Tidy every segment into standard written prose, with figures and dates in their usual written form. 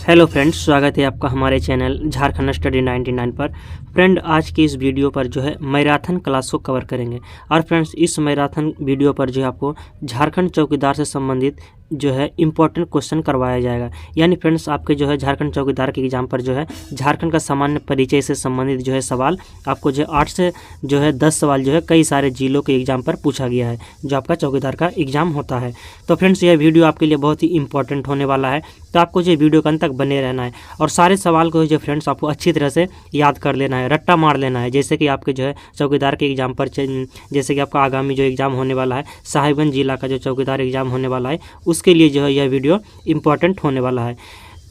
Hello friends, स्वागत है आपका हमारे चैनल झारखंड स्टडी 99 पर। फ्रेंड, आज की इस वीडियो पर जो है मैराथन क्लास को कवर करेंगे। और फ्रेंड्स, इस मैराथन वीडियो पर जो है आपको झारखंड चौकीदार से संबंधित जो है इम्पोर्टेंट क्वेश्चन करवाया जाएगा। यानी फ्रेंड्स, आपके जो है झारखंड चौकीदार के एग्जाम पर जो है झारखंड का सामान्य परिचय से संबंधित जो है सवाल आपको जो है 8 से जो है 10 सवाल जो है कई सारे जिलों के एग्जाम पर पूछा गया है, जो आपका चौकीदार का एग्जाम होता है। तो फ्रेंड्स, यह वीडियो आपके लिए बहुत ही इंपॉर्टेंट होने वाला है, तो आपको जो वीडियो के अंत तक बने रहना है और सारे सवाल को जो फ्रेंड्स आपको अच्छी तरह से याद कर लेना है, रट्टा मार लेना है। जैसे कि आपके जो है चौकीदार के एग्जाम पर जैसे कि आपका आगामी जो एग्ज़ाम होने वाला है, साहिबगंज जिला का जो चौकीदार एग्जाम होने वाला है, उसके लिए जो है यह वीडियो इंपॉर्टेंट होने वाला है।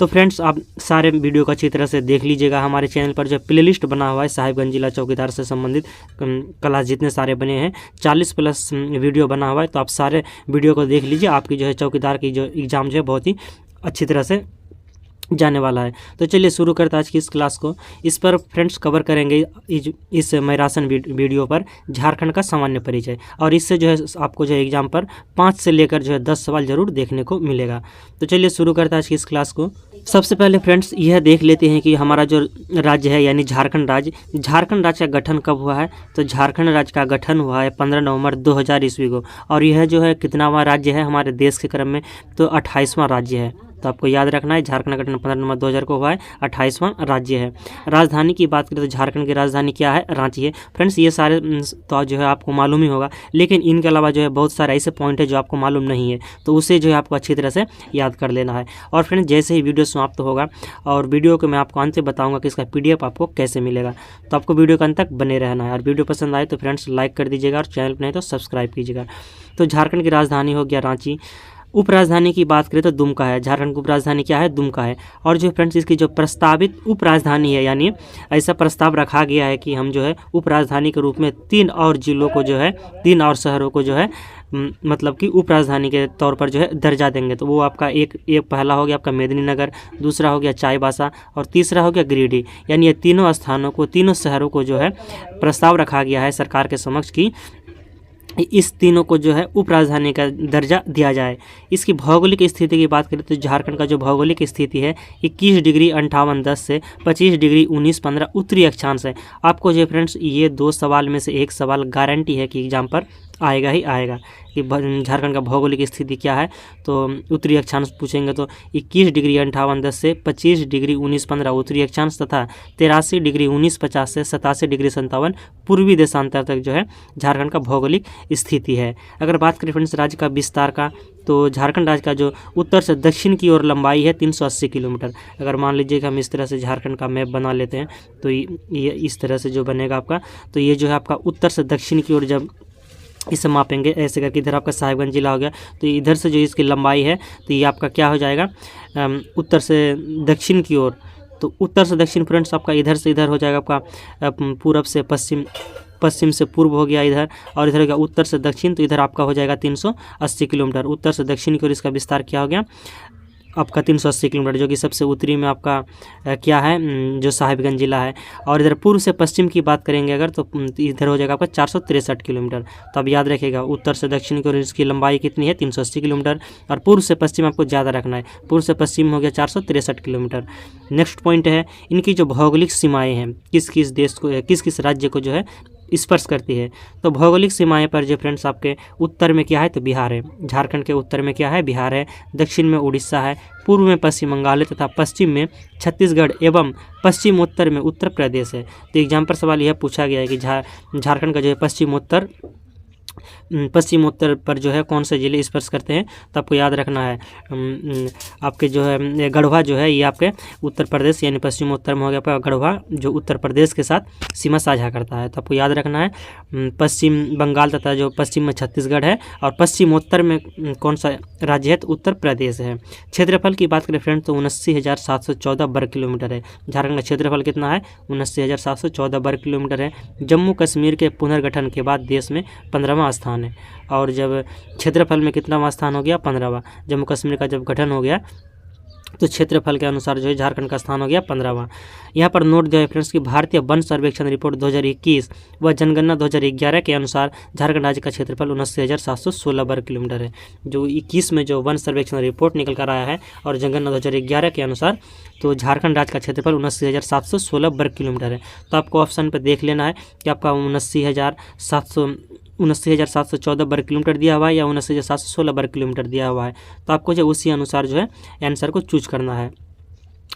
तो फ्रेंड्स, आप सारे वीडियो को अच्छी तरह से देख लीजिएगा। हमारे चैनल पर जो प्लेलिस्ट बना हुआ है साहिबगंज जिला चौकीदार से संबंधित क्लास जितने सारे बने हैं, 40+ वीडियो बना हुआ है। तो आप सारे वीडियो को देख लीजिए, आपकी जो है चौकीदार की जो एग्ज़ाम जो है बहुत ही अच्छी तरह से जाने वाला है। तो चलिए शुरू करते हैं आज की इस क्लास को। इस पर फ्रेंड्स कवर करेंगे इस मैराथन वीडियो पर झारखंड का सामान्य परिचय, और इससे जो है आपको जो है एग्जाम पर 5 से लेकर जो है 10 सवाल जरूर देखने को मिलेगा। तो चलिए शुरू करते हैं आज की इस क्लास को। सबसे पहले फ्रेंड्स यह देख लेते हैं कि हमारा जो राज्य है यानी झारखंड राज्य का गठन कब हुआ है। तो झारखंड राज्य का गठन हुआ है 15 नवंबर 2000 ईस्वी को, और यह जो है कितनावां राज्य है हमारे देश के क्रम में, तो 28वां राज्य है। तो आपको याद रखना है, झारखंड का गठन 15 नवंबर 2000 को हुआ है, 28वां राज्य है। राजधानी की बात करें तो झारखंड की राजधानी क्या है? रांची है। फ्रेंड्स, ये सारे तो जो है आपको मालूम ही होगा, लेकिन इनके अलावा जो है बहुत सारे ऐसे पॉइंट है जो आपको मालूम नहीं है, तो उसे जो है आपको अच्छी तरह से याद कर लेना है। और फ्रेंड्स, जैसे ही वीडियो समाप्त होगा और वीडियो को मैं आपको अंत में बताऊंगा कि इसका PDF आपको कैसे मिलेगा, तो आपको वीडियो के अंत तक बने रहना है। और वीडियो पसंद आए तो फ्रेंड्स लाइक कर दीजिएगा, और चैनल पर नहीं तो सब्सक्राइब कीजिएगा। तो झारखंड की राजधानी हो गया रांची। उपराजधानी की बात करें तो दुमका है। झारखंड की उपराजधानी क्या है? दुमका है। और जो फ्रेंड्स इसकी जो प्रस्तावित उपराजधानी है, यानी ऐसा प्रस्ताव रखा गया है कि हम जो है उपराजधानी के रूप में 3 और जिलों को जो है 3 और शहरों को जो है मतलब कि उपराजधानी के तौर पर जो है दर्जा देंगे। तो वो आपका एक पहला हो गया आपका मेदिनीनगर, दूसरा हो गया चाईबासा, और तीसरा हो गया गिरिडीह। यानी ये तीनों स्थानों को, तीनों शहरों को जो है प्रस्ताव रखा गया है सरकार के समक्ष की इस तीनों को जो है उपराजधानी का दर्जा दिया जाए। इसकी भौगोलिक स्थिति की बात करें तो झारखंड का जो भौगोलिक स्थिति है 21 डिग्री 58 से 25 डिग्री 19-15 उत्तरी अक्षांश है। आपको जो फ्रेंड्स ये 2 सवाल में से एक सवाल गारंटी है कि एग्जाम पर आएगा ही आएगा कि झारखंड का भौगोलिक स्थिति क्या है। तो उत्तरी अक्षांश पूछेंगे तो 21 डिग्री 58 से 25 डिग्री 19-15 उत्तरी अक्षांश तथा 83 डिग्री 19-50 से 87 डिग्री 57 पूर्वी देशांतर तक जो है झारखंड का भौगोलिक स्थिति है। अगर बात करें फ्रेंड्स राज्य का विस्तार का, तो झारखंड राज्य का जो उत्तर से दक्षिण की ओर लंबाई है 380 किलोमीटर। अगर मान लीजिए कि हम इस तरह से झारखंड का मैप बना लेते हैं, तो ये इस तरह से जो बनेगा आपका, तो ये जो है आपका उत्तर से दक्षिण की ओर जब इसे मापेंगे ऐसे करके, इधर आपका साहिबगंज जिला हो गया, तो इधर से जो इसकी लंबाई है तो ये आपका क्या हो जाएगा उत्तर से दक्षिण की ओर। तो उत्तर से दक्षिण फ्रेंड्स आपका इधर से इधर हो जाएगा आपका पूरब से पश्चिम, पश्चिम से पूर्व हो गया इधर, और इधर हो गया उत्तर से दक्षिण, तो इधर आपका हो जाएगा 380 किलोमीटर। उत्तर से दक्षिण की ओर इसका विस्तार क्या हो गया आपका 380 किलोमीटर, जो कि सबसे उत्तरी में आपका क्या है जो साहिबगंज जिला है। और इधर पूर्व से पश्चिम की बात करेंगे अगर, तो इधर हो जाएगा आपका 463 किलोमीटर। तो अब याद रखिएगा उत्तर से दक्षिण की ओर इसकी लंबाई कितनी है? 380 किलोमीटर, और पूर्व से पश्चिम आपको ज़्यादा रखना है। पूर्व से पश्चिम हो गया 463 किलोमीटर। नेक्स्ट पॉइंट है इनकी जो भौगोलिक सीमाएँ हैं, किस किस देश को, किस किस राज्य को जो है स्पर्श करती है। तो भौगोलिक सीमाएं पर जो फ्रेंड्स आपके उत्तर में क्या है? तो बिहार है। झारखंड के उत्तर में क्या है? बिहार है। दक्षिण में उड़ीसा है, पूर्व में पश्चिम बंगाल है, तथा पश्चिम में छत्तीसगढ़ एवं पश्चिम उत्तर में उत्तर प्रदेश है। तो एग्जाम पर सवाल यह पूछा गया है कि झारखंड का जो है पश्चिम उत्तर पर जो है कौन से जिले स्पर्श करते हैं। तो आपको याद रखना है आपके जो है गढ़वा जो है ये आपके उत्तर प्रदेश यानी पश्चिम उत्तर में हो गया आपका गढ़वा, जो उत्तर प्रदेश के साथ सीमा साझा करता है। तो आपको याद रखना है पश्चिम बंगाल तथा जो पश्चिम में छत्तीसगढ़ है, और पश्चिम उत्तर में कौन सा राज्य है? तो उत्तर प्रदेश है। क्षेत्रफल की बात करें फ्रेंड तो 79,714 वर्ग किलोमीटर है। झारखंड का क्षेत्रफल कितना है? 79,714 वर्ग किलोमीटर है। जम्मू कश्मीर के पुनर्गठन के बाद देश में 15वां स्थान है। और जब क्षेत्रफल में कितनावां स्थान हो गया? 15वां। जम्मू कश्मीर का जब गठन हो गया तो क्षेत्रफल के अनुसार जो है झारखंड का स्थान हो गया 15वां। यहाँ पर नोट दिया है फ्रेंड्स कि भारतीय वन सर्वेक्षण रिपोर्ट 2021 व जनगणना 2011 के अनुसार झारखंड राज्य का क्षेत्रफल 79,716 वर्ग किलोमीटर है। जो 21 में जो वन सर्वेक्षण रिपोर्ट निकल कर आया है और जनगणना 2011 के अनुसार तो झारखंड राज्य का क्षेत्रफल 79,716 वर्ग किलोमीटर है। तो आपको ऑप्शन पर देख लेना है कि आपका 79,714 वर्ग किलोमीटर दिया हुआ है या 79,716 वर्ग किलोमीटर दिया हुआ है। तो आपको जो उसी अनुसार जो है आंसर को चूज करना है।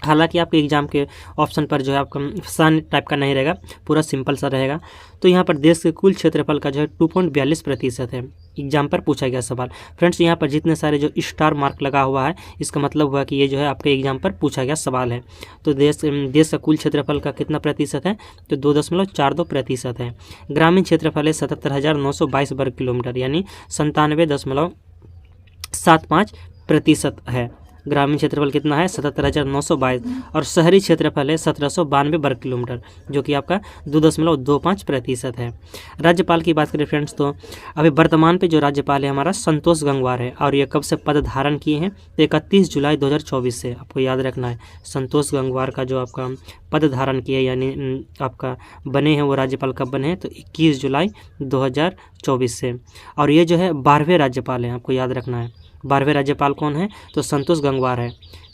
हालांकि आपके एग्जाम के ऑप्शन पर जो है आपका आसान टाइप का नहीं रहेगा, पूरा सिंपल सा रहेगा। तो यहाँ पर देश के कुल क्षेत्रफल का जो है 2.42% है। एग्जाम पर पूछा गया सवाल। फ्रेंड्स यहाँ पर जितने सारे जो स्टार मार्क लगा हुआ है इसका मतलब हुआ कि ये जो है आपके एग्जाम पर पूछा गया सवाल है। तो देश का कुल क्षेत्रफल का कितना प्रतिशत है, तो 2.42% है। ग्रामीण क्षेत्रफल है 77,922 वर्ग किलोमीटर यानी 97.75% है। ग्रामीण क्षेत्रफल कितना है 77,922 और शहरी क्षेत्रफल है 1,792 वर्ग किलोमीटर जो कि आपका 2.25% है। राज्यपाल की बात करें फ्रेंड्स तो अभी वर्तमान पे जो राज्यपाल है हमारा संतोष गंगवार है और ये कब से पद धारण किए हैं, तो 31 जुलाई 2024 से आपको याद रखना है। संतोष गंगवार का जो आपका पद धारण किए यानी आपका बने हैं वो राज्यपाल कब बने हैं, तो 21 जुलाई 2024 से। और ये जो है 12वें राज्यपाल हैं, आपको याद रखना है। 12वें राज्यपाल कौन है, तो संतोष गंगवार है।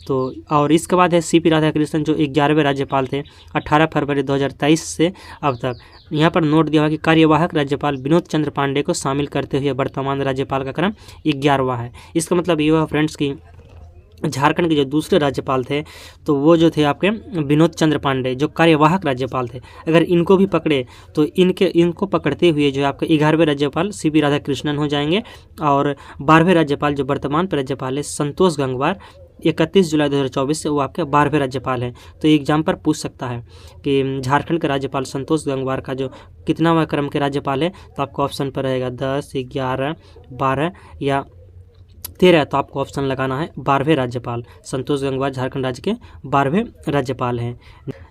तो और इसके बाद है सीपी राधाकृष्णन जो 11वें राज्यपाल थे 18 फरवरी 2023 से अब तक। यहाँ पर नोट दिया हुआ कि कार्यवाहक राज्यपाल विनोद चंद्र पांडे को शामिल करते हुए वर्तमान राज्यपाल का क्रम 11वां है। इसका मतलब ये हुआ फ्रेंड्स की झारखंड के जो दूसरे राज्यपाल थे तो वो जो थे आपके विनोद चंद्र पांडे जो कार्यवाहक राज्यपाल थे, अगर इनको भी पकड़े तो इनको पकड़ते हुए जो है आपके 11वें राज्यपाल सीपी राधाकृष्णन हो जाएंगे और 12वें राज्यपाल जो वर्तमान पर राज्यपाल है संतोष गंगवार 31 जुलाई 2024 से वो आपके 12वें राज्यपाल हैं। तो एग्जाम पर पूछ सकता है कि झारखंड के राज्यपाल संतोष गंगवार का जो कितनावां क्रम के राज्यपाल है, तो आपको ऑप्शन पर रहेगा 10, 11, 12 या 13। तो आपको ऑप्शन लगाना है 12वें राज्यपाल। संतोष गंगवार झारखंड राज्य के 12वें राज्यपाल हैं।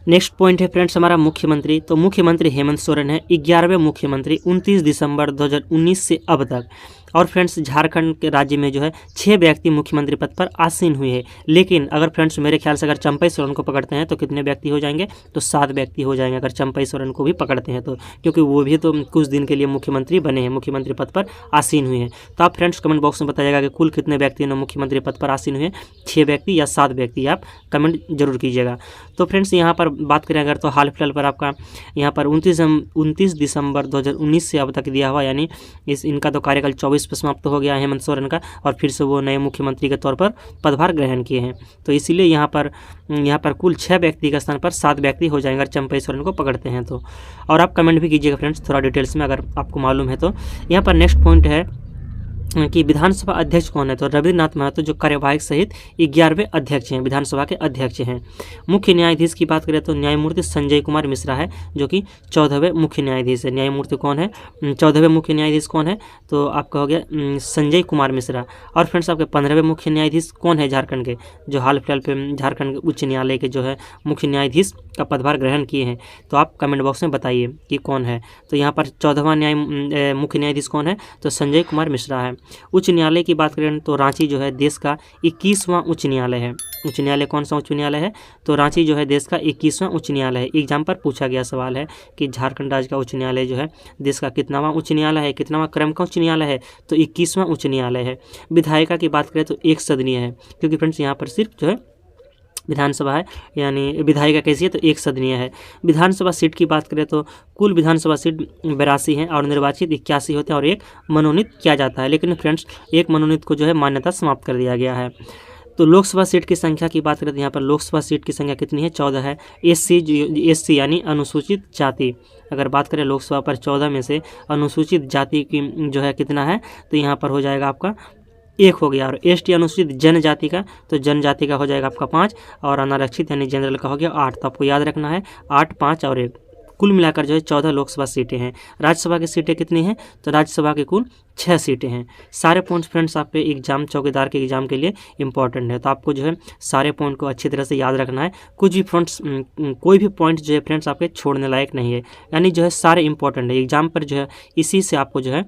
नेक्स्ट पॉइंट है फ्रेंड्स हमारा मुख्यमंत्री। तो मुख्यमंत्री हेमंत सोरेन है 11वें मुख्यमंत्री 29 दिसंबर 2019 से अब तक। और फ्रेंड्स झारखंड के राज्य में जो है 6 व्यक्ति मुख्यमंत्री पद पर आसीन हुए हैं। लेकिन अगर फ्रेंड्स मेरे ख्याल से अगर चंपई सोरेन को पकड़ते हैं तो कितने व्यक्ति हो जाएंगे, तो 7 व्यक्ति हो जाएंगे अगर चंपई सोरेन को भी पकड़ते हैं तो, क्योंकि वो भी तो कुछ दिन के लिए मुख्यमंत्री बने हैं, मुख्यमंत्री पद पर आसीन हुए हैं। तो आप फ्रेंड्स कमेंट बॉक्स में बताइएगा कि कुल कितने व्यक्ति मुख्यमंत्री पद पर आसीन हुए, 6 व्यक्ति या 7 व्यक्ति, आप कमेंट जरूर कीजिएगा। तो फ्रेंड्स यहाँ पर बात करें अगर तो हाल फिलहाल पर आपका यहाँ पर 29 दिसंबर 2019 से अब तक दिया हुआ, यानी इनका तो कार्यकाल 24 पर समाप्त हो गया हेमंत सोरेन का और फिर से वो नए मुख्यमंत्री के तौर पर पदभार ग्रहण किए हैं। तो इसीलिए यहाँ पर कुल 6 व्यक्ति के स्थान पर 7 व्यक्ति हो जाएंगे अगर चंपई सोरेन को पकड़ते हैं तो। और आप कमेंट भी कीजिएगा फ्रेंड्स थोड़ा डिटेल्स में अगर आपको मालूम है तो। यहाँ पर नेक्स्ट पॉइंट है कि विधानसभा अध्यक्ष कौन है, तो रविन्द्रनाथ महतो जो कार्यवाहक सहित 11वें अध्यक्ष हैं, विधानसभा के अध्यक्ष हैं। मुख्य न्यायाधीश की बात करें तो न्यायमूर्ति संजय कुमार मिश्रा है जो कि 14वें मुख्य न्यायाधीश है। न्यायमूर्ति कौन है, 14वें मुख्य न्यायाधीश कौन है, तो आपका हो गया संजय कुमार मिश्रा। और फ्रेंड्स आपके 15वें मुख्य न्यायाधीश कौन है झारखंड के, जो हाल फिलहाल पे झारखंड उच्च न्यायालय के जो है मुख्य न्यायाधीश का पदभार ग्रहण किए हैं, तो आप कमेंट बॉक्स में बताइए कि कौन है। तो यहाँ पर 14वां मुख्य न्यायाधीश कौन है, तो संजय कुमार मिश्रा है। उच्च न्यायालय की बात करें तो रांची जो है देश का 21वां उच्च न्यायालय है। उच्च न्यायालय कौन सा उच्च न्यायालय है, तो रांची जो है देश का 21वां उच्च न्यायालय है। एग्जाम पर पूछा गया सवाल है कि झारखंड राज्य का उच्च न्यायालय जो है देश का कितनावां उच्च न्यायालय है, कितनावां क्रम का उच्च न्यायालय है, तो 21वां उच्च न्यायालय है। विधायिका की बात करें तो 1 सदनीय है, क्योंकि फ्रेंड्स यहाँ पर सिर्फ जो है विधानसभा है, यानी विधायिका कैसी है तो 1 सदनीय है। विधानसभा सीट की बात करें तो कुल विधानसभा सीट 82 हैं और निर्वाचित 81 होते हैं और 1 मनोनीत किया जाता है। लेकिन फ्रेंड्स 1 मनोनीत को जो है मान्यता समाप्त कर दिया गया है। तो लोकसभा सीट की संख्या की बात करें तो यहाँ पर लोकसभा सीट की संख्या कितनी है, 14 है। एससी यानी अनुसूचित जाति, अगर बात करें लोकसभा पर 14 में से अनुसूचित जाति की जो है कितना है, तो यहाँ पर हो जाएगा आपका 1 हो गया। और एसटी अनुसूचित जनजाति का, तो जनजाति का हो जाएगा आपका 5 और अनारक्षित यानी जनरल का हो गया 8। तो आपको याद रखना है 8, 5 और 1, कुल मिलाकर जो है 14 लोकसभा सीटें हैं। राज्यसभा की सीटें कितनी हैं, तो राज्यसभा के कुल 6 सीटें हैं। सारे पॉइंट्स फ्रेंड्स आपके एग्जाम चौकीदार के एग्जाम के लिए इंपॉर्टेंट है, तो आपको जो है सारे पॉइंट को अच्छी तरह से याद रखना है। कुछ भी फ्रेंड्स कोई भी पॉइंट जो है फ्रेंड्स आपके छोड़ने लायक नहीं है, यानी जो है सारे इंपॉर्टेंट है। एग्जाम पर जो है इसी से आपको जो है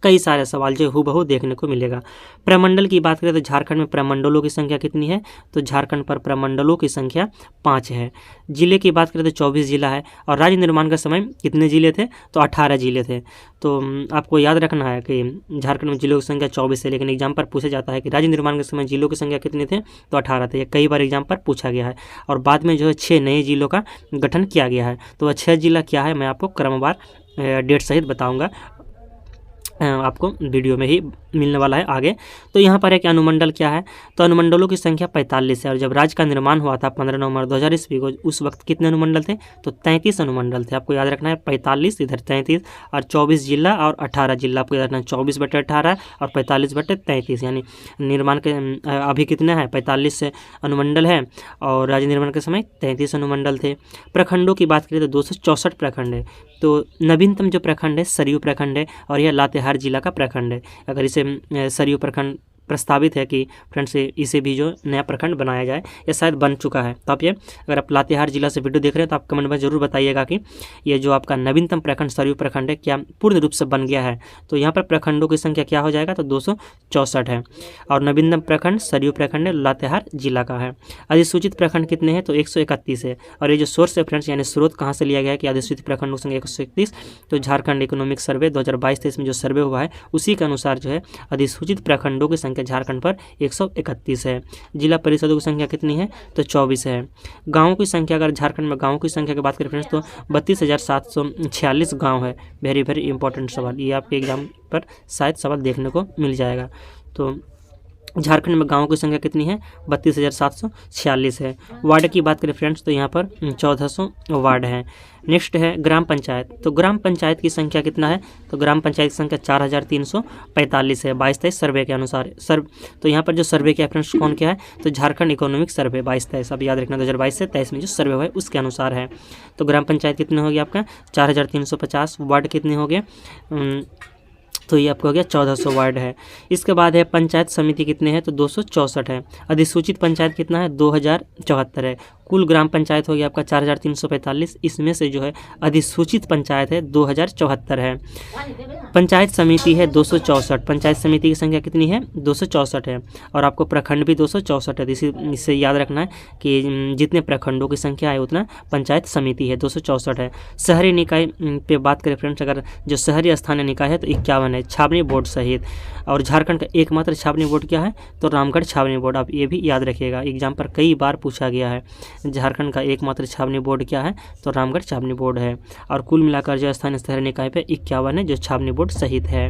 कई सारे सवाल जो हूबहू देखने को मिलेगा। प्रमंडल की बात करें तो झारखंड में प्रमंडलों की संख्या कितनी है, तो झारखंड पर प्रमंडलों की संख्या 5 है। जिले की बात करें तो 24 जिला है। और राज्य निर्माण का समय कितने जिले थे, तो 18 जिले थे। तो आपको याद रखना है कि झारखंड में जिलों की संख्या 24 है, लेकिन एग्जाम पर पूछा जाता है कि राज्य निर्माण के समय जिलों की संख्या कितने थे, तो 18 थे। कई बार एग्जाम पर पूछा गया है। और बाद में जो है 6 नए जिलों का गठन किया गया है। तो वह 6 जिला क्या है मैं आपको क्रमवार डेट सहित बताऊँगा, आपको वीडियो में ही मिलने वाला है आगे। तो यहाँ पर है कि अनुमंडल क्या है, तो अनुमंडलों की संख्या 45 है। और जब राज्य का निर्माण हुआ था 15 नवंबर 2000 ईस्वी को, उस वक्त कितने अनुमंडल थे, तो 33 अनुमंडल थे। आपको याद रखना है 45 इधर 33 और 24 जिला और 18 जिला। आपको याद रखना है 24/18 और 45/33, यानी निर्माण के अभी कितना है 45 अनुमंडल है और राज्य निर्माण के समय 33 अनुमंडल थे। प्रखंडों की बात करें तो 264 प्रखंड है। तो नवीनतम जो प्रखंड है सरयू प्रखंड है और यह लातेहार जिला का प्रखंड है। अगर इसे सरयू प्रखंड प्रस्तावित है कि फ्रेंड्स इसे भी जो नया प्रखंड बनाया जाए, या शायद बन चुका है। तो आप ये अगर आप लातेहार जिला से वीडियो देख रहे हैं तो आप कमेंट में जरूर बताइएगा कि ये जो आपका नवीनतम प्रखंड सरयू प्रखंड है क्या पूर्ण रूप से बन गया है। तो यहाँ पर प्रखंडों की संख्या क्या हो जाएगा, तो 264 है। और नवीनतम प्रखंड सरयू प्रखंड है, लातेहार जिला का है। अधिसूचित प्रखंड कितने हैं, तो 131 है। और ये जो सोर्स है फ्रेंड्स, यानी स्रोत कहाँ से लिया गया है कि अधिसूचित प्रखंडों की संख्या 131, तो झारखंड इकोनॉमिक सर्वे 2022-23 में जो सर्वे हुआ है उसी के अनुसार जो है अधिसूचित प्रखंडों की संख्या झारखंड पर 131 है। जिला परिषदों की संख्या कितनी है, तो 24 है। गाँवों की संख्या, अगर झारखंड में गाँवों की संख्या की बात करें फ्रेंड्स, तो 32,746 गाँव है। वेरी वेरी इंपॉर्टेंट सवाल, ये आपके एग्जाम पर शायद सवाल देखने को मिल जाएगा। तो झारखंड में गाँवों की संख्या कितनी है, 32,746 है। वार्ड की बात करें फ्रेंड्स, तो यहाँ पर 1400 वार्ड हैं। नेक्स्ट है ग्राम पंचायत। तो ग्राम पंचायत की संख्या कितना है, तो ग्राम पंचायत की संख्या 4345 है 22-23 सर्वे के अनुसार। तो यहाँ पर जो सर्वे किया फ्रेंड्स कौन क्या है, तो झारखंड इकोनॉमिक सर्वे 22-23, अब याद रखना 2022 से 23 में जो सर्वे हुआ है उसके अनुसार है। तो ग्राम पंचायत कितने हो गया आपका 4350। वार्ड कितने हो गए, तो ये आपको हो गया 1400 वार्ड है। इसके बाद है पंचायत समिति कितने हैं, तो 264 है। अधिसूचित पंचायत कितना है, 2074 है। कुल ग्राम पंचायत हो गया आपका 4345, इसमें से जो है अधिसूचित पंचायत है 2074 है। पंचायत समिति है 264, पंचायत समिति की संख्या कितनी है, 264 है। और आपको प्रखंड भी 264 है। इससे याद रखना है कि जितने प्रखंडों की संख्या है उतना पंचायत समिति है 264 है। शहरी निकाय पे बात करें फ्रेंड्स, अगर जो शहरी स्थानीय निकाय है तो 51 है छावनी बोर्ड सहित। और झारखंड का एकमात्र छावनी बोर्ड क्या है, तो रामगढ़ छावनी बोर्ड। आप ये भी याद रखिएगा, एग्जाम पर कई बार पूछा गया है। झारखंड का एकमात्र छावनी बोर्ड क्या है, तो रामगढ़ छावनी बोर्ड है। और कुल मिलाकर जो स्थानीय शहरी निकाय पे 51 है जो छावनी बोर्ड सहित है।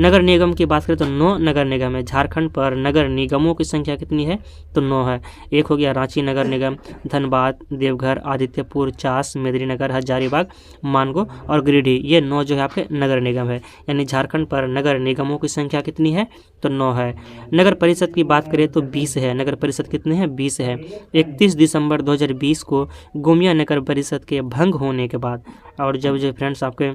नगर निगम की बात करें तो 9 नगर निगम है। झारखंड पर नगर निगमों की संख्या कितनी है, तो 9 है। एक हो गया रांची नगर निगम, धनबाद, देवघर, आदित्यपुर, चास, मेदिनीनगर, हजारीबाग, मानगो और गिरिडीह, ये 9 जो है आपके नगर निगम है। यानी झारखंड पर नगर निगमों की संख्या कितनी है, तो 9 है। नगर परिषद की बात करें तो 20 है। नगर परिषद कितने हैं, 20 है। 31 दिसंबर 2020 को गोमिया नगर परिषद के भंग होने के बाद, और जब जो फ्रेंड्स आपके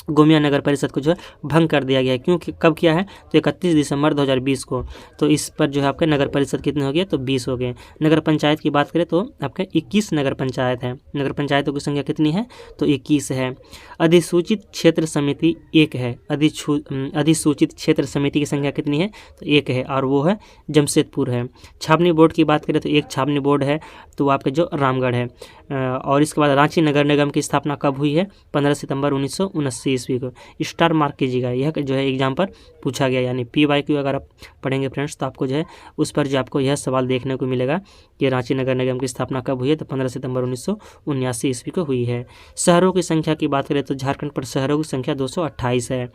गोमिया नगर परिषद को जो है भंग कर दिया गया है, क्योंकि कब किया है, तो 31 दिसंबर 2020 को। तो इस पर जो है आपके नगर परिषद कितने हो गए, तो 20 हो गए। नगर पंचायत की बात करें तो आपके 21 नगर पंचायत है। नगर पंचायतों की संख्या कितनी है, तो 21 है। अधिसूचित क्षेत्र समिति 1 है। अधिसूचित क्षेत्र समिति की संख्या कितनी है, तो 1 है, और वो है जमशेदपुर है। छावनी बोर्ड की बात करें तो 1 छावनी बोर्ड है, तो आपके जो रामगढ़ है। और इसके बाद रांची नगर निगम की स्थापना कब हुई है, 15 सितंबर 1979 ईस्वी को। स्टार मार्क कीजिएगा, यह जो है एग्जाम पर पूछा गया, यानी PYQ अगर आप पढ़ेंगे फ्रेंड्स तो आपको जो है उस पर जो आपको यह सवाल देखने को मिलेगा कि रांची नगर निगम की स्थापना कब हुई है, तो 15 सितंबर 1979 ईस्वी को हुई है। शहरों की संख्या की बात करें तो झारखंड पर शहरों की संख्या 228 है।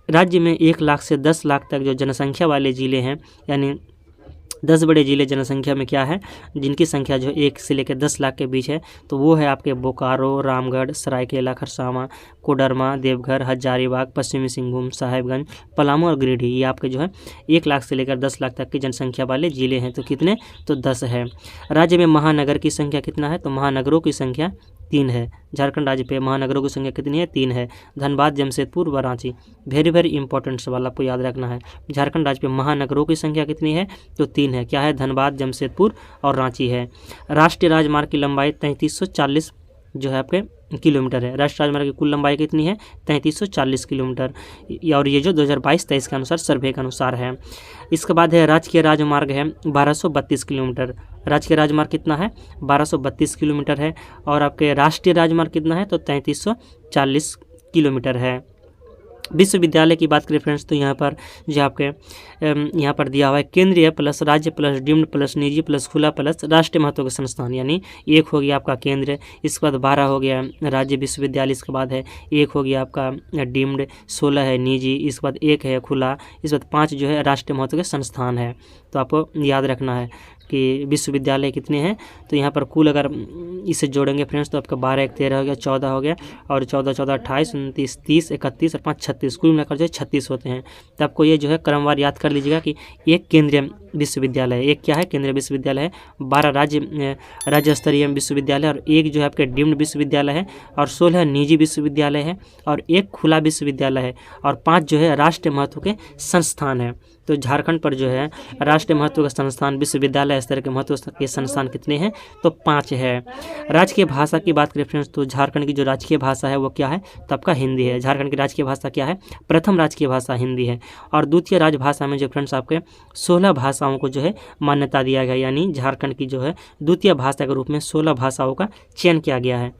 राज्य में 1 लाख से 10 लाख तक जो जनसंख्या वाले जिले हैं, यानी 10 बड़े जिले जनसंख्या में क्या है, जिनकी संख्या जो 1 से लेकर 10 लाख के बीच है, तो वो है आपके बोकारो, रामगढ़, सरायकेला खरसावां, कोडरमा, देवघर, हजारीबाग, पश्चिमी सिंहभूम, साहेबगंज, पलामू और गिरिडीह। ये आपके जो है 1 लाख से लेकर 10 लाख तक की जनसंख्या वाले जिले हैं। तो कितने, तो 10 है। राज्य में महानगर की संख्या कितना है, तो महानगरों की संख्या 3 है। झारखंड राज्य पे महानगरों की संख्या कितनी है, 3 है। धनबाद, जमशेदपुर व रांची। वेरी वेरी इंपॉर्टेंट सवाल आपको याद रखना है। झारखंड राज्य पे महानगरों की संख्या कितनी है, तो 3 है। क्या है, धनबाद, जमशेदपुर और रांची है। राष्ट्रीय राजमार्ग की लंबाई 3340 जो है आपके किलोमीटर है। राष्ट्रीय राजमार्ग की कुल लंबाई कितनी है? 3340 किलोमीटर, और ये जो 2022-23 के अनुसार सर्वे के अनुसार है। इसके बाद है राजकीय राजमार्ग है 1232 किलोमीटर। राजकीय राजमार्ग कितना है? 1232 किलोमीटर है। और आपके राष्ट्रीय राजमार्ग कितना है? तो 3340 किलोमीटर है। विश्वविद्यालय की बात करें फ्रेंड्स, तो यहाँ पर जो आपके यहाँ पर दिया हुआ है केंद्रीय प्लस राज्य प्लस डीम्ड प्लस निजी प्लस खुला प्लस राष्ट्रीय महत्व के संस्थान, यानी 1 हो गया आपका केंद्र, इसके बाद 12 हो गया राज्य विश्वविद्यालय, इसके बाद है 1 हो गया आपका डीम्ड, 16 है निजी, इसके बाद 1 है खुला, इसके बाद 5 जो है राष्ट्रीय महत्व के संस्थान है। तो आपको याद रखना है कि विश्वविद्यालय कितने हैं। तो यहाँ पर कुल अगर इसे जोड़ेंगे फ्रेंड्स तो आपका 12 1 13 हो गया, 14 हो गया, और 14 14 28 29 30 31 और 5 36, कुल मिलाकर जो है 36 होते हैं। तो आपको ये जो है क्रमवार याद कर लीजिएगा कि एक केंद्रीय विश्वविद्यालय है, एक क्या है? केंद्रीय विश्वविद्यालय है, 12 राज्य स्तरीय विश्वविद्यालय, और 1 जो है आपके डीम्ड विश्वविद्यालय है, और 16 निजी विश्वविद्यालय है, और 1 खुला विश्वविद्यालय है, और 5 जो है राष्ट्रीय महत्व के संस्थान है। तो झारखंड पर जो है राष्ट्रीय महत्व के संस्थान, विश्वविद्यालय स्तर के महत्व के संस्थान कितने हैं? तो 5 है। राजकीय भाषा की बात करें फ्रेंड्स, तो झारखंड की जो राजकीय भाषा है वो क्या है? तो आपका हिंदी है। झारखंड की राजकीय भाषा क्या है? प्रथम राजकीय भाषा हिंदी है। और द्वितीय राजभाषा में जो फ्रेंड्स आपके 16 भाषाओं को जो है मान्यता दिया गया, यानी झारखंड की जो है द्वितीय भाषा के रूप में 16 भाषाओं का चयन किया गया है।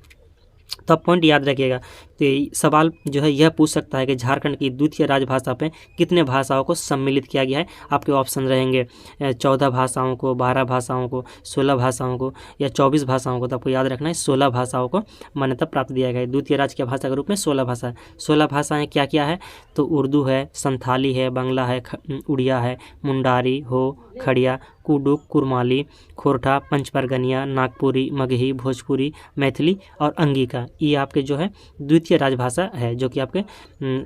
तो आप पॉइंट याद रखिएगा। तो सवाल जो है यह पूछ सकता है कि झारखंड की द्वितीय राजभाषा पे कितने भाषाओं को सम्मिलित किया गया है। आपके ऑप्शन रहेंगे 14 भाषाओं को, 12 भाषाओं को, 16 भाषाओं को या 24 भाषाओं को। तो आपको याद रखना है 16 भाषाओं को मान्यता प्राप्त दिया गया है। द्वितीय राजकीय भाषा के रूप में 16 भाषा है। 16 भाषाएँ क्या क्या है? तो उर्दू है, संथाली है, बांग्ला है, उड़िया है, मुंडारी, हो, खड़िया, कुडुक, कुरमाली, खोरठा, पंचपरगनिया, नागपुरी, मगही, भोजपुरी, मैथिली और अंगिका। ये आपके जो है द्वितीय राजभाषा है, जो कि आपके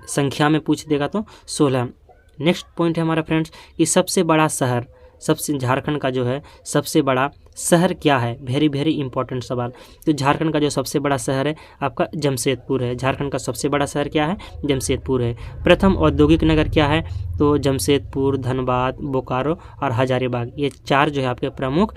संख्या में पूछ देगा तो 16। नेक्स्ट पॉइंट है हमारा फ्रेंड्स कि सबसे बड़ा शहर, झारखंड का जो है सबसे बड़ा शहर क्या है? वेरी वेरी इंपॉर्टेंट सवाल। तो झारखंड का जो सबसे बड़ा शहर है आपका जमशेदपुर है। झारखंड का सबसे बड़ा शहर क्या है? जमशेदपुर है। प्रथम औद्योगिक नगर क्या है? तो जमशेदपुर, धनबाद, बोकारो और हजारीबाग, ये 4 जो है आपके प्रमुख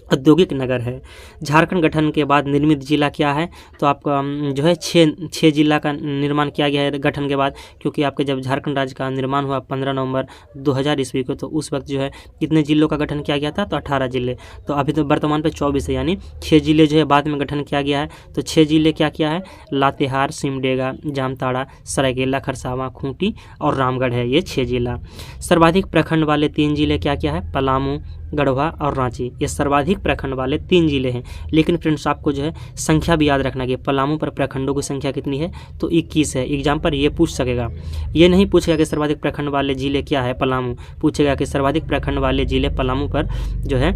औद्योगिक नगर है। झारखंड गठन के बाद निर्मित जिला क्या है? तो आपका जो है 6 जिला का निर्माण किया गया है गठन के बाद, क्योंकि आपके जब झारखंड राज्य का निर्माण हुआ 15 नवंबर 2000 ईस्वी को, तो उस वक्त जो है कितने जिलों का गठन किया गया था? तो 18 जिले। तो अभी तो वर्तमान पे 24 है, यानी 6 जिले जो है बाद में गठन किया गया है। तो 6 जिले क्या क्या है? लातेहार, सिमडेगा, जामताड़ा, सरायकेला, खरसावां, खूंटी और रामगढ़ है, ये 6 जिला। सर्वाधिक प्रखंड वाले 3 जिले क्या क्या है? पलामू, गढ़वा और रांची, ये सर्वाधिक प्रखंड वाले 3 जिले हैं। लेकिन फ्रेंड्स आपको जो है संख्या भी याद रखना कि पलामू पर प्रखंडों की संख्या कितनी है? तो 21 है। एग्जाम पर ये पूछ सकेगा, ये नहीं पूछेगा कि सर्वाधिक प्रखंड वाले जिले क्या है? पलामू। पूछेगा कि सर्वाधिक प्रखंड वाले जिले पलामू पर जो है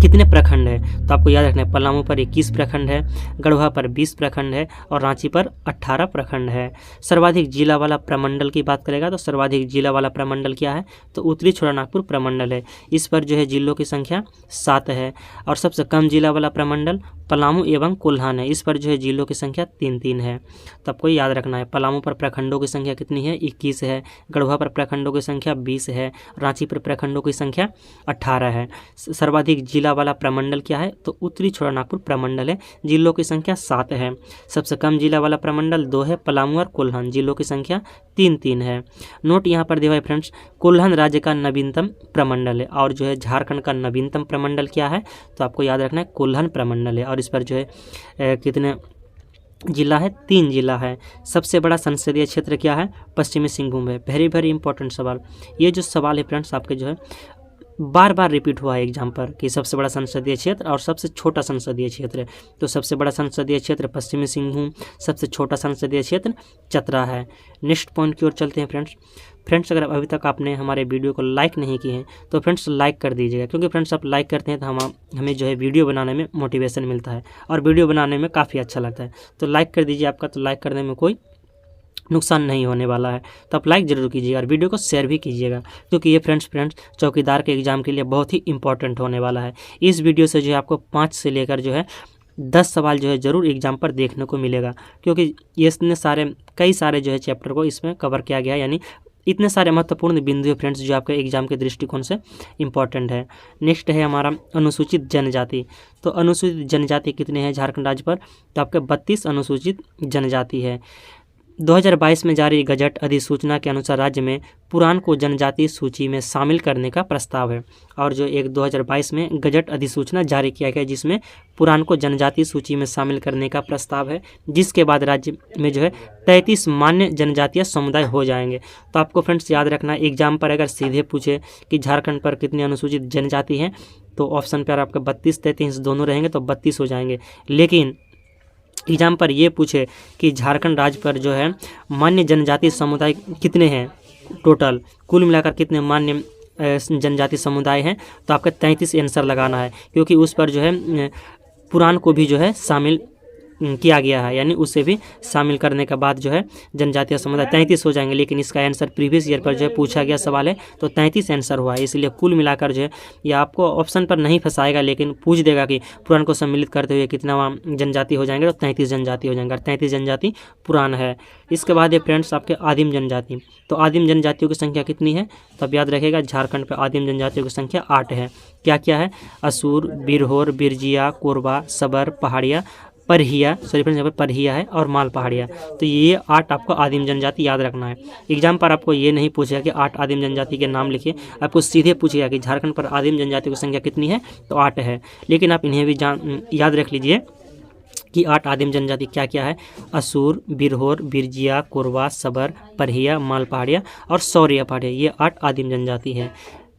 कितने प्रखंड है? तो आपको याद रखना है पलामू पर 21 प्रखंड है, गढ़वा पर 20 प्रखंड है और रांची पर 18 प्रखंड है। सर्वाधिक जिला वाला प्रमंडल की बात करेगा तो सर्वाधिक जिला वाला प्रमंडल क्या है? तो उत्तरी छोटानागपुर प्रमंडल है। इस पर जो है जिलों की संख्या 7 है। और सबसे कम जिला वाला प्रमंडल पलामू एवं कोल्हान है। इस पर जो है जिलों की संख्या 3 है। तो आपको याद रखना है पलामू पर प्रखंडों की संख्या कितनी है? 21 है। गढ़वा पर प्रखंडों की संख्या 20 है। रांची पर प्रखंडों की संख्या 18 है। सर्वाधिक जिला वाला प्रमंडल क्या है? तो उत्तरी छोटानागपुर प्रमंडल है। जिलों की संख्या 7 है। सबसे कम जिला वाला प्रमंडल 2 है, पलामू और कोल्हान। जिलों की संख्या 3 है। नोट यहाँ पर दिया है फ्रेंड्स, कोल्हान राज्य का नवीनतम प्रमंडल है और जो है झारखंड का नवीनतम प्रमंडल क्या है? तो आपको याद रखना है कोल्हान प्रमंडल है। और इस पर जो है कितने जिला है? 3 जिला है। सबसे बड़ा संसदीय क्षेत्र क्या है? पश्चिमी सिंहभूम है। वेरी वेरी इंपॉर्टेंट सवाल। ये जो सवाल है फ्रेंड्स आपके जो है बार बार रिपीट हुआ है एग्जाम पर कि सबसे बड़ा संसदीय क्षेत्र और सबसे छोटा संसदीय क्षेत्र है। तो सबसे बड़ा संसदीय क्षेत्र पश्चिमी सिंहभूम, सबसे छोटा संसदीय क्षेत्र चतरा है। नेक्स्ट पॉइंट की ओर चलते हैं फ्रेंड्स अगर अभी तक आपने हमारे वीडियो को लाइक नहीं किए हैं तो फ्रेंड्स लाइक कर दीजिएगा, क्योंकि फ्रेंड्स आप लाइक करते हैं तो हमें जो है वीडियो बनाने में मोटिवेशन मिलता है और वीडियो बनाने में काफ़ी अच्छा लगता है। तो लाइक कर दीजिए, आपका तो लाइक करने में कोई नुकसान नहीं होने वाला है। तो आप लाइक जरूर कीजिएगा और वीडियो को शेयर भी कीजिएगा, क्योंकि ये फ्रेंड्स चौकीदार के एग्जाम के लिए बहुत ही इंपॉर्टेंट होने वाला है। इस वीडियो से जो है आपको 5 से लेकर जो है 10 सवाल जो है ज़रूर एग्जाम पर देखने को मिलेगा, क्योंकि ये कई सारे जो है चैप्टर को इसमें कवर किया गया है। यानी इतने सारे महत्वपूर्ण बिंदु है फ्रेंड्स जो आपके एग्जाम के दृष्टिकोण से इम्पॉर्टेंट है। नेक्स्ट है हमारा अनुसूचित जनजाति। तो अनुसूचित जनजाति कितने हैं झारखंड राज्य पर? तो आपके 32 अनुसूचित जनजाति है। 2022 में जारी गजट अधिसूचना के अनुसार राज्य में पुरान को जनजाति सूची में शामिल करने का प्रस्ताव है। और जो एक 2022 में गजट अधिसूचना जारी किया गया जिसमें पुरान को जनजाति सूची में शामिल करने का प्रस्ताव है, जिसके बाद राज्य में जो है 33 मान्य जनजातीय समुदाय हो जाएंगे। तो आपको फ्रेंड्स याद रखना, एग्जाम पर अगर सीधे पूछे कि झारखंड पर कितनी अनुसूचित जनजाति हैं तो ऑप्शन पर आपका 32-33 दोनों रहेंगे तो 32 हो जाएंगे। लेकिन एग्जाम पर ये पूछे कि झारखंड राज्य पर जो है मान्य जनजाति समुदाय कितने हैं, टोटल कुल मिलाकर कितने मान्य जनजाति समुदाय हैं, तो आपका 33 आंसर लगाना है, क्योंकि उस पर जो है पुरान को भी जो है शामिल किया गया है, यानी उसे भी शामिल करने के बाद जो है जनजातीय समुदाय 33 हो जाएंगे। लेकिन इसका आंसर प्रीवियस ईयर पर जो है पूछा गया सवाल है तो 33 आंसर हुआ है। इसलिए कुल मिलाकर जो है ये आपको ऑप्शन पर नहीं फंसाएगा, लेकिन पूछ देगा कि पुरान को सम्मिलित करते हुए कितना जनजाति हो जाएंगे, तो 33 जनजाति हो जाएंगे और 33 जनजाति पुरान है। इसके बाद ये फ्रेंड्स आपके आदिम जनजाति। तो आदिम जनजातियों की संख्या कितनी है? तो अब याद रखेगा झारखंड पर आदिम जनजातियों की संख्या 8 है। क्या क्या है? असुर, बिरहोर, बिरजिया, कोरबा, सबर, पहाड़िया, परहिया, सॉरी फ्रेंड्स यहाँ पर परहिया है और माल पहाड़िया। तो ये 8 आपको आदिम जनजाति याद रखना है। एग्जाम पर आपको ये नहीं पूछेगा कि 8 आदिम जनजाति के नाम लिखिए, आपको सीधे पूछेगा कि झारखंड पर आदिम जनजाति की संख्या कितनी है, तो 8 है। लेकिन आप इन्हें भी याद रख लीजिए कि 8 आदिम जनजाति क्या क्या है? असुर, बिरहोर, बिरजिया, कोरबा, सबर, परहिया, माल पहाड़िया और सौरिया पहाड़िया, ये 8 आदिम जनजाति है।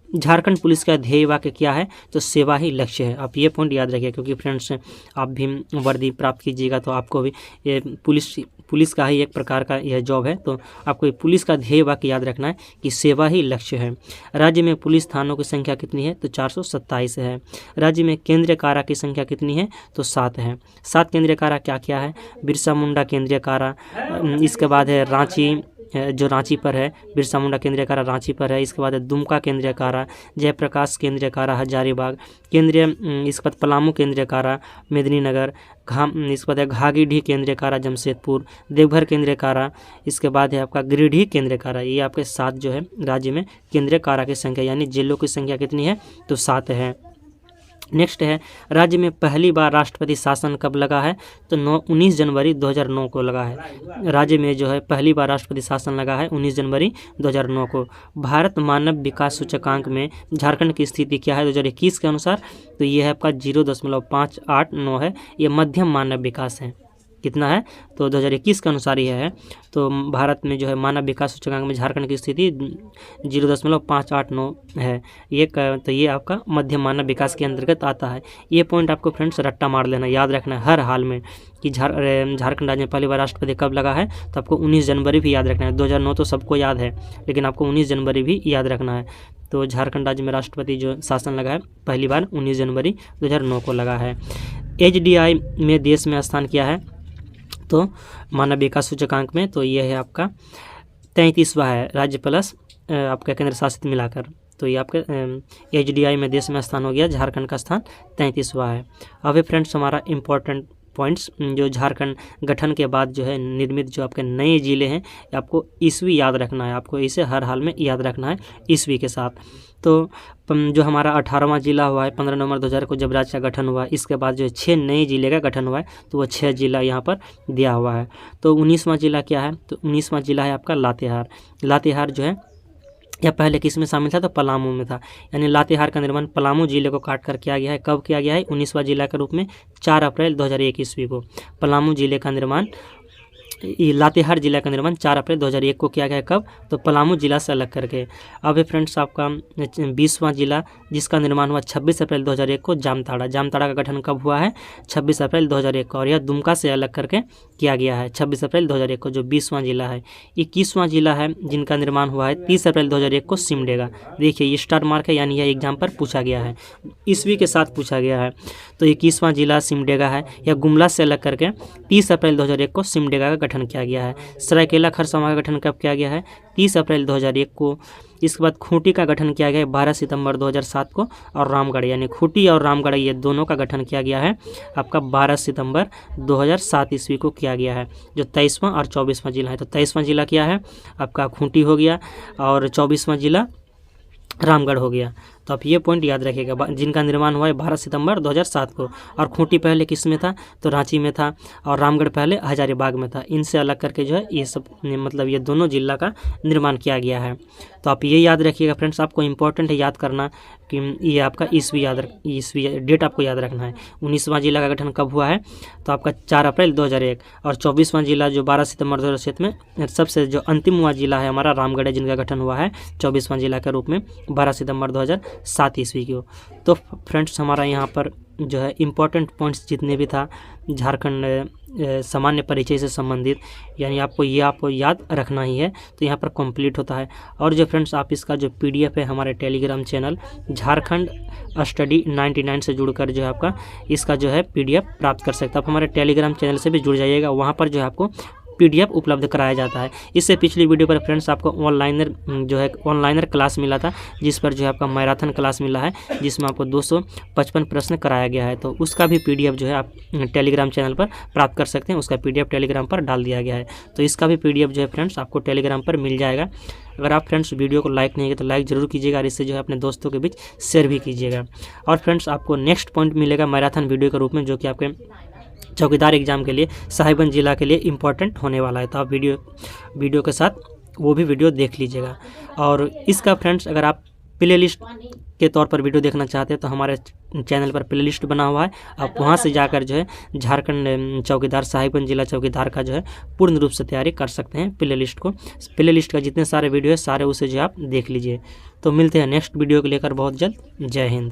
झारखंड पुलिस का ध्येय वाक्य क्या है? तो सेवा ही लक्ष्य है। आप ये पॉइंट याद रखिए, क्योंकि फ्रेंड्स आप भी वर्दी प्राप्त कीजिएगा तो आपको भी ये पुलिस का ही एक प्रकार का यह जॉब है, तो आपको पुलिस का ध्येय वाक्य याद रखना है कि सेवा ही लक्ष्य है। राज्य में पुलिस थानों की संख्या कितनी है? तो 427 है। राज्य में केंद्रीय कारा की संख्या कितनी है? तो 7 है। 7 केंद्रीय कारा क्या क्या है? बिरसा मुंडा केंद्रीय कारा, इसके बाद है रांची, जो रांची पर है, बिरसा मुंडा केंद्रीय कारा रांची पर है। इसके बाद दुमका केंद्रीय कारा, जयप्रकाश केंद्रीय कारा हजारीबाग, केंद्रीय इसके बाद पलामू केंद्रीय कारा मेदिनीनगर, इसके बाद घागीडीह केंद्रीय कारा जमशेदपुर, देवघर केंद्रीय कारा, इसके बाद है आपका गिरिडीह केंद्रीय कारा। ये आपके 7 जो है राज्य में केंद्रीय कारा की संख्या, यानी जेलों की संख्या कितनी है? तो 7 है। नेक्स्ट है राज्य में पहली बार राष्ट्रपति शासन कब लगा है? तो 19 जनवरी 2009 को लगा है। राज्य में जो है पहली बार राष्ट्रपति शासन लगा है 19 जनवरी 2009 को। भारत मानव विकास सूचकांक में झारखंड की स्थिति क्या है 2021 के अनुसार? तो ये है आपका 0.589 है। ये मध्यम मानव विकास है। कितना है? तो 2021 के अनुसार यह है। तो भारत में जो है मानव विकास सूचकांक में झारखंड की स्थिति 0.589 है। तो ये आपका मध्यम मानव विकास के अंतर्गत आता है। ये पॉइंट आपको फ्रेंड्स रट्टा मार लेना, याद रखना है हर हाल में कि झारखंड राज्य में पहली बार राष्ट्रपति कब लगा है, तो आपको 19 जनवरी भी याद रखना है। 2009 तो सबको याद है, लेकिन आपको 19 जनवरी भी याद रखना है। तो झारखंड राज्य में राष्ट्रपति जो शासन लगा है पहली बार 19 जनवरी 2009 को लगा है। HDI में देश में स्थान किया है तो मानव विकास सूचकांक में, तो ये है आपका 33वां है, राज्य प्लस आपका केंद्र शासित मिलाकर। तो ये आपका HDI में देश में स्थान हो गया, झारखंड का स्थान 33वां है। अब फ्रेंड्स हमारा इम्पोर्टेंट पॉइंट्स जो झारखंड गठन के बाद जो है निर्मित जो आपके नए ज़िले हैं, आपको ईस्वी याद रखना है, आपको इसे हर हाल में याद रखना है ईस्वी के साथ। तो जो हमारा 18वां जिला हुआ है 15 नवंबर 2000 को जब राज्य का गठन हुआ, इसके बाद जो है 6 नए जिले का गठन हुआ है, तो वो 6 जिला यहाँ पर दिया हुआ है। तो 19वां जिला क्या है? तो 19वां जिला है आपका लातेहार। लातेहार जो है या पहले किस में शामिल था? तो पलामू में था, यानी लातेहार का निर्माण पलामू जिले को काट कर किया गया है। कब किया गया है? 19वां जिला के रूप में 4 अप्रैल 2001 ईस्वी को पलामू जिले का निर्माण, लातेहार जिला का निर्माण 4 अप्रैल 2001 को किया गया। कब? तो पलामू जिला से अलग करके। अब फ्रेंड्स आपका 20वां जिला जिसका निर्माण हुआ 26 अप्रैल 2001 को जामताड़ा। जामताड़ा का गठन कब हुआ है? 26 अप्रैल 2001 को, और यह दुमका से अलग करके किया गया है 26 अप्रैल 2001 को, जो 20वां जिला है। 21वां जिला है जिनका निर्माण हुआ है 30 अप्रैल 2001 को, सिमडेगा। देखिए ये स्टार मार्क है, यानी यह एग्जाम पर पूछा गया है, ईस्वी के साथ पूछा गया है। तो 21वां जिला सिमडेगा है, या गुमला से अलग करके 30 अप्रैल 2001 को सिमडेगा का गठन किया गया है। सरायकेला खरसावां का गठन कब किया गया है? 30 अप्रैल 2001 को। इसके बाद खूंटी का गठन किया गया है 12 सितंबर 2007 को। और रामगढ़ यानी खूंटी और रामगढ़ ये दोनों का गठन किया गया है आपका 12 सितंबर 2007 ईस्वी को किया गया है। जो 23वां और 24वां जिला है, तो 23वां जिला क्या है आपका खूंटी हो गया और 24वां जिला रामगढ़ हो गया। तो आप ये पॉइंट याद रखिएगा, जिनका निर्माण हुआ है 12 सितंबर 2007 को। और खूंटी पहले किस में था? तो रांची में था। और रामगढ़ पहले हजारीबाग में था। इनसे अलग करके जो है ये सब मतलब ये दोनों जिला का निर्माण किया गया है। तो आप ये याद रखिएगा फ्रेंड्स, आपको इंपॉर्टेंट है याद करना कि ये आपका ईस्वी डेट आपको याद रखना है। 19वां जिला का गठन कब हुआ है? तो आपका 4 अप्रैल 2001। और 24वां जिला जो 12 सितंबर 2007 में सबसे जो अंतिमवां जिला है हमारा रामगढ़ है, जिनका गठन हुआ है 24वां जिला के रूप में 12 सितंबर 2007 ईस्वी को। तो फ्रेंड्स हमारा यहाँ पर जो है इम्पोर्टेंट पॉइंट्स जितने भी था झारखंड सामान्य परिचय से संबंधित, यानी आपको याद रखना ही है, तो यहाँ पर कंप्लीट होता है। और जो फ्रेंड्स आप इसका जो PDF है हमारे टेलीग्राम चैनल झारखंड स्टडी 99 से जुड़कर जो है आपका इसका जो है PDF प्राप्त कर सकते हैं। आप हमारे टेलीग्राम चैनल से भी जुड़ जाइएगा, वहाँ पर जो है आपको PDF उपलब्ध कराया जाता है। इससे पिछली वीडियो पर फ्रेंड्स आपको ऑनलाइनर क्लास मिला था, जिस पर जो है आपका मैराथन क्लास मिला है, जिसमें आपको 255 प्रश्न कराया गया है। तो उसका भी PDF जो है आप टेलीग्राम चैनल पर प्राप्त कर सकते हैं। उसका PDF टेलीग्राम पर डाल दिया गया है। तो इसका भी PDF जो है फ्रेंड्स आपको टेलीग्राम पर मिल जाएगा। अगर आप फ्रेंड्स वीडियो को लाइक नहीं किए तो लाइक ज़रूर कीजिएगा और इससे जो है अपने दोस्तों के बीच शेयर भी कीजिएगा। और फ्रेंड्स आपको नेक्स्ट पॉइंट मिलेगा मैराथन वीडियो के रूप में, जो कि आपके चौकीदार एग्जाम के लिए साहिबगंज जिला के लिए इम्पोर्टेंट होने वाला है। तो आप वीडियो के साथ वो भी वीडियो देख लीजिएगा। और इसका फ्रेंड्स अगर आप प्ले लिस्ट के तौर पर वीडियो देखना चाहते हैं तो हमारे चैनल पर प्ले लिस्ट बना हुआ है, आप वहां से जाकर जो है झारखंड चौकीदार साहिबगंज जिला चौकीदार का जो है पूर्ण रूप से तैयारी कर सकते हैं। प्ले लिस्ट का जितने सारे वीडियो है सारे उसे जो आप देख लीजिए। तो मिलते हैं नेक्स्ट वीडियो को लेकर बहुत जल्द। जय हिंद।